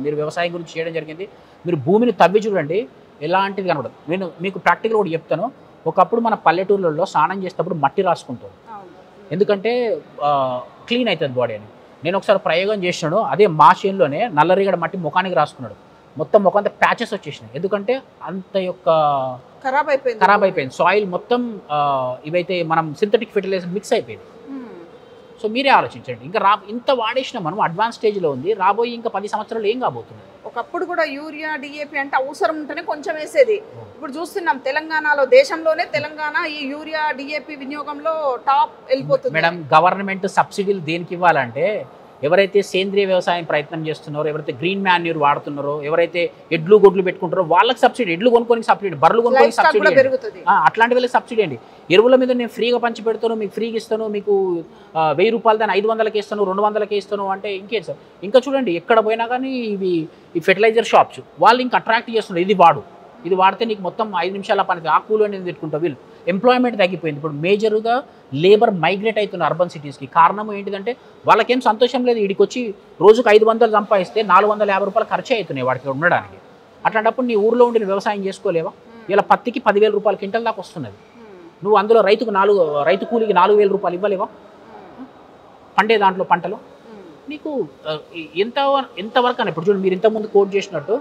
S2: మీరు వ్యవసాయం గురించి చేయడం జరిగింది. మీరు భూమిని తవ్వి చూడండి, ఎలాంటిది కనబడదు. నేను మీకు ప్రాక్టికల్ కూడా చెప్తాను. ఒకప్పుడు మన పల్లెటూర్లలో స్నానం చేసేటప్పుడు మట్టి రాసుకుంటారు, ఎందుకంటే క్లీన్ అవుతుంది బాడీ అని. నేను ఒకసారి ప్రయోగం చేసినాడు, అదే మా చేనులోనే నల్లరేగడి మట్టి ముఖానికి రాసుకున్నాడు. మొత్తం ముఖం అంతా ప్యాచెస్ వచ్చేసినాయి, ఎందుకంటే అంత యొక్క ఖరాబ్ అయిపోయింది సాయిల్ మొత్తం. ఇవైతే మనం సింథటిక్ ఫెర్టిలైజర్ మిక్స్ అయిపోయింది. సో మీరే ఆలోచించండి. ఇంకా ఇంత వాడేసిన మనం అడ్వాన్స్ స్టేజ్లో ఉంది, రాబోయే ఇంకా 10 సంవత్సరాలు ఏం కాబోతుంది?
S1: ఒకప్పుడు కూడా యూరియా, DAP అంటే అవసరం ఉంటేనే కొంచెం వేసేది. ఇప్పుడు చూస్తున్నాం తెలంగాణలో, దేశంలోనే తెలంగాణ ఈ యూరియా, DAP వినియోగంలో టాప్ వెళ్ళిపోతుంది.
S2: మేడం, గవర్నమెంట్ సబ్సిడీలు దేనికి ఇవ్వాలంటే ఎవరైతే సేంద్రియ వ్యవసాయం ప్రయత్నం చేస్తున్నారో, ఎవరైతే గ్రీన్ మాన్యూర్ వాడుతున్నారో, ఎవరైతే ఎడ్లు గొడ్లు పెట్టుకుంటారో వాళ్ళకి సబ్సిడీ, ఎడ్లు కొనుక్కొని సబ్సిడీ, బర్రెలు కొనుక్కొని సబ్సిడీ, అట్లాంటి వాళ్ళకి సబ్సిడీ అండి. ఎరువుల మీద నేను ఫ్రీగా పంచి పెడతాను, మీకు ఫ్రీగా ఇస్తాను, మీకు 1000 రూపాయలు దాన్ని 500కి ఇస్తాను, 200కి ఇస్తాను అంటే ఇంకేం సార్? ఇంకా చూడండి, ఎక్కడ పోయినా కానీ ఈ ఫెర్టిలైజర్ షాప్స్ వాళ్ళు ఇంకా అట్రాక్ట్ చేస్తున్నారు, ఇది వాడు, ఇది వాడితే నీకు మొత్తం 5 నిమిషాల పని ఆ కూలు అనేది పెట్టుకుంటావు. వీళ్ళు ఎంప్లాయ్మెంట్ తగ్గిపోయింది. ఇప్పుడు మేజర్గా లేబర్ మైగ్రేట్ అవుతున్న అర్బన్ సిటీస్కి. కారణం ఏంటిదంటే వాళ్ళకేం సంతోషం లేదు. వీడికి వచ్చి రోజుకు 500 సంపాదిస్తే 450 రూపాయలు ఖర్చు అవుతున్నాయి వాడికి ఉండడానికి. అట్లాంటప్పుడు నీ ఊర్లో ఉండి వ్యవసాయం చేసుకోలేవా? ఇలా పత్తికి 10,000 రూపాయలు క్వింటల్ దాకా వస్తున్నది. నువ్వు అందులో రైతు కూలికి 4,000 రూపాయలు ఇవ్వలేవా? పండే దాంట్లో పంటలు నీకు ఎంతవరకు అని. ఇప్పుడు చూడండి, మీరు ఇంతకుముందు కోట్ చేసినట్టు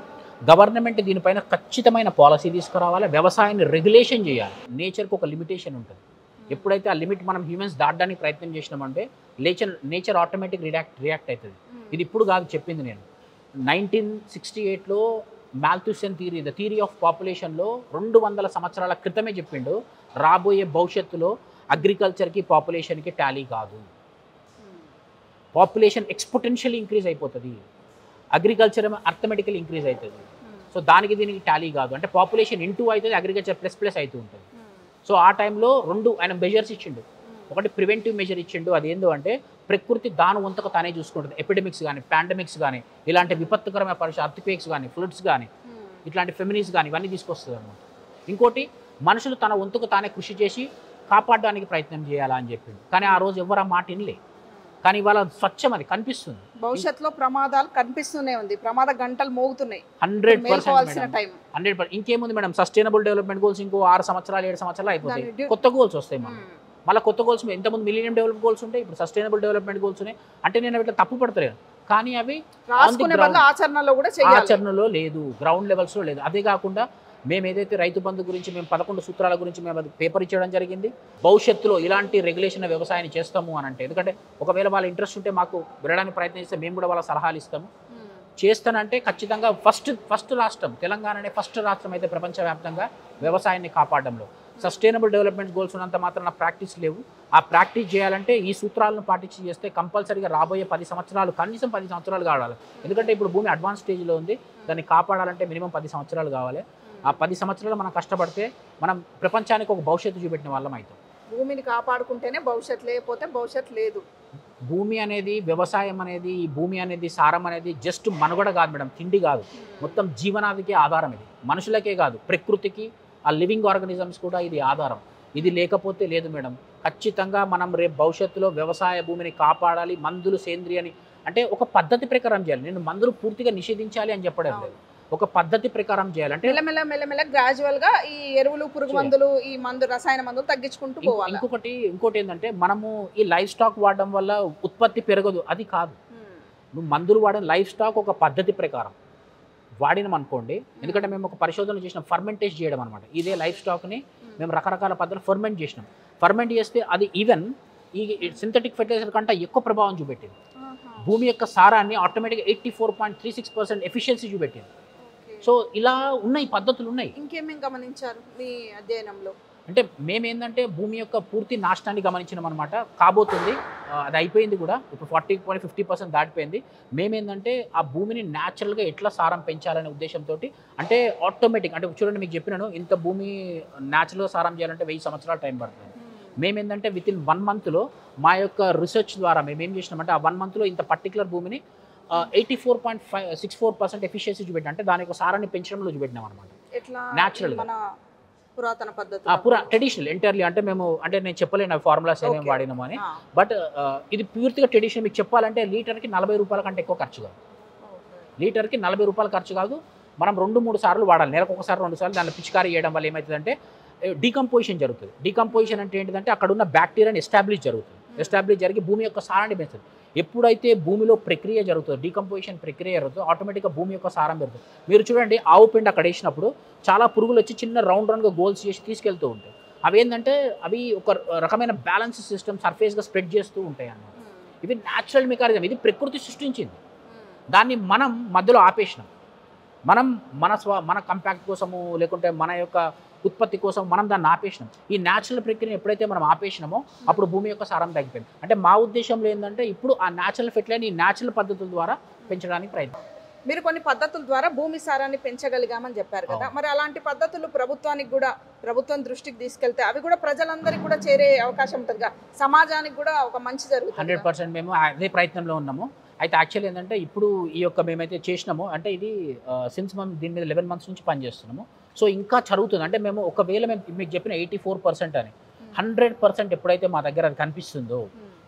S2: గవర్నమెంట్ దీనిపైన ఖచ్చితమైన పాలసీ తీసుకురావాలి. వ్యవసాయాన్ని రెగ్యులేషన్ చేయాలి. నేచర్కి ఒక లిమిటేషన్ ఉంటుంది. ఎప్పుడైతే ఆ లిమిట్ మనం హ్యూమన్స్ దాటడానికి ప్రయత్నం చేసినామంటే నేచర్ ఆటోమేటిక్ రియాక్ట్ అవుతుంది. ఇది ఇప్పుడు కాదు చెప్పింది నేను. 1968లో మాల్థూసియన్ థియరీ, ద థియరీ ఆఫ్ పాపులేషన్లో 200 సంవత్సరాల క్రితమే చెప్పిండు రాబోయే భవిష్యత్తులో అగ్రికల్చర్కి పాపులేషన్కి టాలీ కాదు. పాపులేషన్ ఎక్స్పోటెన్షియల్లీ ఇంక్రీజ్ అయిపోతుంది, అగ్రికల్చర్ అర్థమెటికల్ ఇంక్రీజ్ అవుతుంది. సో దానికి దీనికి టాలీ కాదు. అంటే పాపులేషన్ ఇంటూ అవుతుంది, అగ్రికల్చర్ ప్లస్ అవుతూ ఉంటుంది. సో ఆ టైంలో ఆయన మెజర్స్ ఇచ్చిండు. ఒకటి ప్రివెంటివ్ మెజర్ ఇచ్చిండు. అది ఏందో అంటే ప్రకృతి దాని వంతకు తానే చూసుకుంటుంది. ఎపిడమిక్స్ కానీ, పాండమిక్స్ కానీ, ఇలాంటి విపత్తుకరమైన పరిస్థితి, అర్త్క్వేక్స్ కానీ, ఫ్లడ్స్ కానీ, ఇట్లాంటి ఫెమినీస్ కానీ ఇవన్నీ తీసుకొస్తుంది అనమాట. ఇంకోటి మనుషులు తన వంతుకు తానే కృషి చేసి కాపాడడానికి ప్రయత్నం చేయాలా అని చెప్పిండు. కానీ ఆ రోజు ఎవరు ఆ మాట వినలే. కానీ ఇవాళ స్వచ్ఛం అది కనిపిస్తుంది.
S1: భవిష్యత్తులో ప్రమాదాలు కనిపిస్తూనే ఉంది, ప్రమాద గంటలు మోగుతున్నాయి.
S2: 100%. ఇంకేముంది మేడం, సస్టైనబుల్ డెవలప్మెంట్ గోల్స్ ఇంకో 6 సంవత్సరాలు 7 సంవత్సరాలు అయిపోతాయి. కొత్త గోల్స్ వస్తాయి. మళ్ళీ కొత్త గోల్స్, ఇంతకుముందు మిలీనియం డెవలప్ గోల్స్ ఉంటాయి, ఇప్పుడు సస్టైనబుల్ డెవలప్మెంట్ గోల్స్ ఉన్నాయి. అంటే నేను ఇట్లా తప్పు పడతలేను, కానీ అవి ఆచరణలో లేదు, గ్రౌండ్ లెవెల్స్లో లేదు. అదే కాకుండా మేము ఏదైతే రైతు బంధు గురించి మేము 11 సూత్రాల గురించి మేము అది పేపర్ ఇచ్చడం జరిగింది. భవిష్యత్తులో ఇలాంటి రెగ్యులేషన్ వ్యవసాయాన్ని చేస్తాము అని అంటే, ఎందుకంటే ఒకవేళ వాళ్ళ ఇంట్రెస్ట్ ఉంటే మాకు వినడానికి ప్రయత్నిస్తే మేము కూడా వాళ్ళ సలహాలు ఇస్తాము. చేస్తానంటే ఖచ్చితంగా ఫస్ట్ రాష్ట్రం తెలంగాణనే ఫస్ట్ రాష్ట్రం అయితే ప్రపంచవ్యాప్తంగా వ్యవసాయాన్ని కాపాడడంలో. సస్టైనబుల్ డెవలప్మెంట్ గోల్స్ ఉన్నంత మాత్రం ప్రాక్టీస్ లేవు. ఆ ప్రాక్టీస్ చేయాలంటే ఈ సూత్రాలను పాటించి చేస్తే కంపల్సరీగా రాబోయే 10 సంవత్సరాలు, కనీసం 10 సంవత్సరాలు కావాలి. ఎందుకంటే ఇప్పుడు భూమి అడ్వాన్స్ స్టేజ్లో ఉంది, దాన్ని కాపాడాలంటే మినిమం 10 సంవత్సరాలు కావాలి. ఆ 10 సంవత్సరాలు మనం కష్టపడితే మనం ప్రపంచానికి ఒక భవిష్యత్తు చూపెట్టిన వాళ్ళం అవుతాం.
S1: భూమిని కాపాడుకుంటేనే భవిష్యత్తు, లేకపోతే భవిష్యత్తు లేదు.
S2: భూమి అనేది, వ్యవసాయం అనేది, ఈ భూమి అనేది, సారం అనేది జస్ట్ మనుగడ కాదు మేడం, తిండి కాదు, మొత్తం జీవనాదికి ఆధారం. ఇది మనుషులకే కాదు, ప్రకృతికి, ఆ లివింగ్ ఆర్గానిజమ్స్ కూడా ఇది ఆధారం. ఇది లేకపోతే లేదు మేడం. ఖచ్చితంగా మనం రేపు భవిష్యత్తులో వ్యవసాయ భూమిని కాపాడాలి. మందులు సేంద్రియాన్ని అంటే ఒక పద్ధతి ప్రకారం చేయాలి. నేను మందులు పూర్తిగా నిషేధించాలి అని చెప్పడం లేదు, ఒక పద్ధతి ప్రకారం చేయాలంటే
S1: మెల్లమెల్ల గ్రాడ్యువల్ గా ఈ ఎరువులు, పురుగు మందులు, ఈ రసాయన మందులు తగ్గించుకుంటూ పోవాలి.
S2: ఇంకోటి ఏంటంటే మనము ఈ లైఫ్ స్టాక్ వాడడం వల్ల ఉత్పత్తి పెరగదు, అది కాదు. నువ్వు మందులు వాడిన లైఫ్ స్టాక్ ఒక పద్ధతి ప్రకారం వాడినాం అనుకోండి. ఎందుకంటే మేము ఒక పరిశోధన చేసినాం, ఫర్మెంటేషన్ చేయడం అనమాట. ఇదే లైఫ్ స్టాక్ని మేము రకరకాల పద్ధతులు ఫర్మెంట్ చేసినాం. ఫర్మెంట్ చేస్తే అది ఈవెన్ ఈ సింథటిక్ ఫెర్టిలైజర్ కంటే ఎక్కువ ప్రభావం చూపెట్టింది. భూమి యొక్క సారాన్ని ఆటోమేటిక్గా 84.36% ఎఫిషియన్సీ చూపెట్టింది. సో ఇలా ఉన్నాయి, పద్ధతులు ఉన్నాయి.
S1: ఇంకేమేం గమనించారు మీ అధ్యయనంలో?
S2: అంటే మేమేందంటే భూమి యొక్క పూర్తి నాశనాన్ని గమనించినాం అనమాట. కాబోతుంది, అది అయిపోయింది కూడా, ఇప్పుడు 40-50% దాటిపోయింది. మేమేందంటే ఆ భూమిని న్యాచురల్గా ఎట్లా సారం పెంచాలనే ఉద్దేశంతో, అంటే ఆటోమేటిక్, అంటే చూడండి మీకు చెప్పినాను, ఇంత భూమి న్యాచురల్గా సారం చేయాలంటే 1000 సంవత్సరాలు టైం పడుతుంది. మేమేందంటే వితిన్ 1 మంత్లో మా యొక్క రీసెర్చ్ ద్వారా మేమేం చేసినామంటే ఆ 1 మంత్లో ఇంత పర్టికులర్ భూమిని 84.64% ఎఫిషియన్సీ చూపెట్టిన, అంటే దాని యొక్క సారాన్ని పెంచడంలో చూపెట్టినాం అనమాట. న్యాచురల్గా
S1: పురాతన పద్ధతి,
S2: ట్రెడిషనల్ ఎంటైర్లీ. అంటే నేను చెప్పలేను ఫార్ములాస్ ఏమేమి వాడినాము అని, బట్ ఇది పూర్తిగా ట్రెడిషనల్. మీకు చెప్పాలంటే లీటర్కి 40 రూపాయల కంటే ఎక్కువ ఖర్చు కాదు. లీటర్కి 40 రూపాయలు ఖర్చు కాదు. మనం 2-3 సార్లు వాడాలి, నెలకు ఒకసారి 2 సార్లు. దాన్ని పిచికారీ చేయడం వల్ల ఏమవుతుందంటే డీకంపోజిషన్ జరుగుతుంది. డీకంపోజిషన్ అంటే ఏంటిదంటే అక్కడ ఉన్న బ్యాక్టీరియాని ఎస్టాబ్లిష్ జరిగి భూమి యొక్క సారాన్ని పెంచుతుంది. ఎప్పుడైతే భూమిలో ప్రక్రియ జరుగుతుందో, డీకంపోజిషన్ ప్రక్రియ జరుగుతుందో, ఆటోమేటిక్గా భూమి యొక్క సారం పెరుగుతుంది. మీరు చూడండి, ఆవు పిండి అక్కడ వేసినప్పుడు చాలా పురుగులు వచ్చి చిన్న రౌండ్గా గోల్స్ చేసి తీసుకెళ్తూ ఉంటాయి. అవి ఏంటంటే అవి ఒక రకమైన బ్యాలెన్స్ సిస్టమ్ సర్ఫేస్గా స్ప్రెడ్ చేస్తూ ఉంటాయి అన్నమాట. ఇది న్యాచురల్ మెకానిజం, ఇది ప్రకృతి సృష్టించింది. దాన్ని మనం మధ్యలో ఆపేసినాం. మనం మన కంపాక్ట్ కోసము, లేకుంటే మన యొక్క ఉత్పత్తి కోసం మనం దాన్ని ఆపేసినాం. ఈ న్యాచురల్ ప్రక్రియను ఎప్పుడైతే మనం ఆపేసినామో అప్పుడు భూమి యొక్క సారం తగ్గిపోయింది. అంటే మా ఉద్దేశంలో ఏంటంటే ఇప్పుడు ఆ న్యాచురల్ ఫెర్టిలైజర్ ఈ న్యాచురల్ పద్ధతుల ద్వారా పెంచడానికి ప్రయత్నం.
S1: మీరు కొన్ని పద్ధతుల ద్వారా భూమి సారాన్ని పెంచగలిగామని చెప్పారు కదా, మరి అలాంటి పద్ధతులు ప్రభుత్వం దృష్టికి తీసుకెళ్తే అవి కూడా ప్రజలందరికీ కూడా చేరే అవకాశం ఉంటుంది కదా, సమాజానికి కూడా ఒక మంచి జరుగుతుంది.
S2: 100% మేము అదే ప్రయత్నంలో ఉన్నాము. అయితే యాక్చువల్లీ ఏంటంటే ఇప్పుడు ఈ యొక్క మేమైతే చేసినామో, అంటే ఇది సిన్స్ మనం దీని మీద 11 మంత్స్ నుంచి పనిచేస్తున్నాము. సో ఇంకా జరుగుతుంది. అంటే మేము ఒకవేళ మేము మీకు చెప్పిన 84% అని 100% ఎప్పుడైతే మా దగ్గర అది కనిపిస్తుందో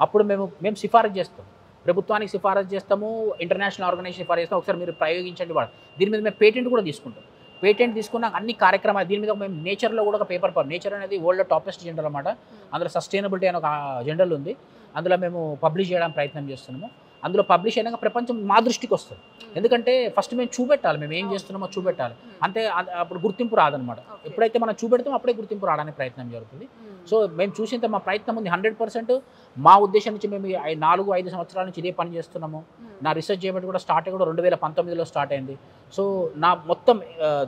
S2: అప్పుడు మేము సిఫారసు చేస్తాం, ప్రభుత్వానికి సిఫారసు చేస్తాము, ఇంటర్నేషనల్ ఆర్గనైజేషన్ సిఫారసు చేస్తాం, ఒకసారి మీరు ప్రయోగించండి వాడు. దీని మీద మేము పేటెంట్ కూడా తీసుకుంటాం. పేటెంట్ తీసుకున్న అన్ని కార్యక్రమాలు దీని మీద మేము నేచర్లో కూడా ఒక పేపర్ నేచర్ అనేది వరల్డ్ టాపెస్ట్ జెండర్ అనమాట. అందులో సస్టైనబిలిటీ అనే ఒక జెండర్లు ఉంది, అందులో మేము పబ్లిష్ చేయడానికి ప్రయత్నం చేస్తున్నాము. అందులో పబ్లిష్ అయినాక ప్రపంచం మా దృష్టికి వస్తుంది. ఎందుకంటే ఫస్ట్ మేము చూపెట్టాలి, మేము ఏం చేస్తున్నామో చూపెట్టాలి. అంతే, అప్పుడు గుర్తింపు రాదనమాట. ఎప్పుడైతే మనం చూపెడతామో అప్పుడే గుర్తింపు రావడానికి ప్రయత్నం జరుగుతుంది. సో మేము చూసేంత మా ప్రయత్నం ఉంది 100%. మా ఉద్దేశం నుంచి మేము 4-5 సంవత్సరాల నుంచి ఇదే పని చేస్తున్నాము. నా రీసెర్చ్ చేయబట్టి కూడా స్టార్ట్ అయ్యి కూడా 2019లో స్టార్ట్ అయింది. సో నా మొత్తం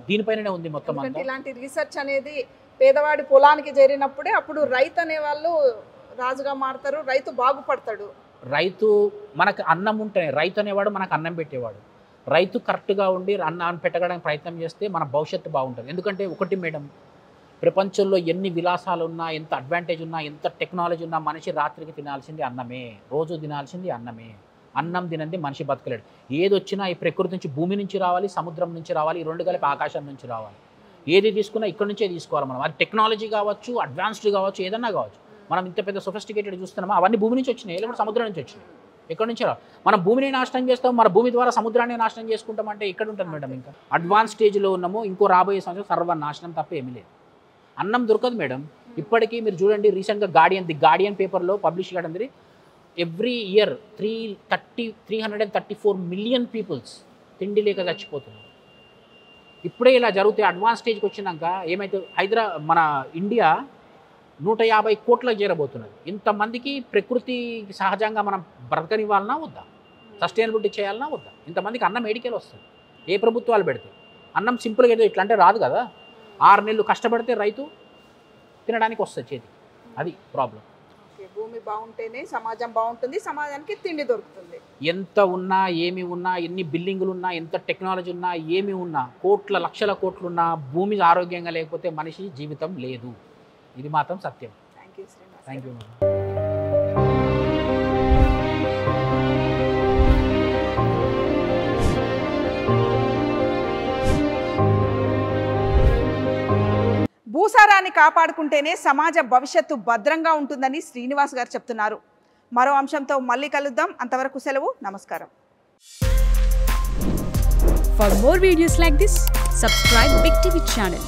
S2: దీనిపైననే ఉంది మొత్తం అంతా.
S1: ఇలాంటి రీసెర్చ్ అనేది పేదవాడి పొలానికి చేరినప్పుడే అప్పుడు రైతు అనే వాళ్ళు రాజుగా మారుతారు, రైతు బాగుపడతాడు.
S2: రైతు మనకు అన్నం ఉంటేనే, రైతు అనేవాడు మనకు అన్నం పెట్టేవాడు. రైతు కరెక్ట్గా ఉండి అన్నం పెట్టడానికి ప్రయత్నం చేస్తే మన భవిష్యత్తు బాగుంటుంది. ఎందుకంటే ఒకటి మేడం, ప్రపంచంలో ఎన్ని విలాసాలు ఉన్నా, ఎంత అడ్వాంటేజ్ ఉన్నా, ఎంత టెక్నాలజీ ఉన్నా, మనిషి రాత్రికి తినాల్సింది అన్నమే, రోజు తినాల్సింది అన్నమే. అన్నం తినంది మనిషి బతకలేడు. ఏది వచ్చినా ఈ ప్రకృతి నుంచి, భూమి నుంచి రావాలి, సముద్రం నుంచి రావాలి, ఈ 2 కలిపి ఆకాశం నుంచి రావాలి. ఏది తీసుకున్నా ఇక్కడ నుంచే తీసుకోవాలి మనం. అది టెక్నాలజీ కావచ్చు, అడ్వాన్స్డ్ కావచ్చు, ఏదన్నా కావచ్చు. మనం ఇంత పెద్ద సొఫిస్టికేటెడ్ చూస్తున్నామా, అవన్నీ భూమి నుంచి వచ్చినాయి, లేకపోతే సముద్రం నుంచి వచ్చినాయి. ఎక్కడి నుంచి రావు. మనం భూమిని నాశనం చేస్తాం, మన భూమి ద్వారా సముద్రాన్ని నాశనం చేసుకుంటాం అంటే ఇక్కడ ఉంటుంది మేడం. ఇంకా అడ్వాన్స్ స్టేజ్లో ఉన్నాము, ఇంకో రాబోయే సంవత్సరం సర్వనాశనం తప్ప ఏమీ లేదు. అన్నం దొరకదు మేడం. ఇప్పటికీ మీరు చూడండి, రీసెంట్గా గార్డియన్ పేపర్లో పబ్లిష్ చేయడం, ఎవ్రీ ఇయర్ 334 మిలియన్ పీపుల్స్ తిండి లేక చచ్చిపోతున్నారు. ఇప్పుడే ఇలా జరిగితే అడ్వాన్స్ స్టేజ్కి వచ్చినాక ఏమైతే మన ఇండియా 150 కోట్లకు చేరబోతున్నది. ఇంతమందికి ప్రకృతి సహజంగా మనం బ్రతకనివ్వాలన్నా వద్దా, సస్టైనబిలిటీ చేయాలన్నా వద్దా? ఇంతమందికి అన్నం ఏడికేలు వస్తుంది. ఏ ప్రభుత్వాలు పెడితే అన్నం సింపుల్గా ఏదో ఇట్లా అంటే రాదు కదా. 6 నెలలు కష్టపడితే రైతు తినడానికి వస్తుంది చేతికి. అది ప్రాబ్లం.
S1: భూమి బాగుంటేనే సమాజం బాగుంటుంది, సమాజానికి తిండి దొరుకుతుంది.
S2: ఎంత ఉన్నా, ఏమి ఉన్నా, ఎన్ని బిల్డింగులు ఉన్నా, ఎంత టెక్నాలజీ ఉన్నా, ఏమి ఉన్నా, లక్షల కోట్లు ఉన్నా, భూమి ఆరోగ్యంగా లేకపోతే మనిషి జీవితం లేదు. ఇది మాత్రం సత్యం. Thank you madam.
S1: భూసారాన్ని కాపాడుకుంటేనే సమాజ భవిష్యత్తు భద్రంగా ఉంటుందని శ్రీనివాస్ గారు చెప్తున్నారు. మరో అంశంతో మళ్ళీ కలుద్దాం. అంతవరకు సెలవు. నమస్కారం.
S3: For more videos like this, subscribe Big TV channel.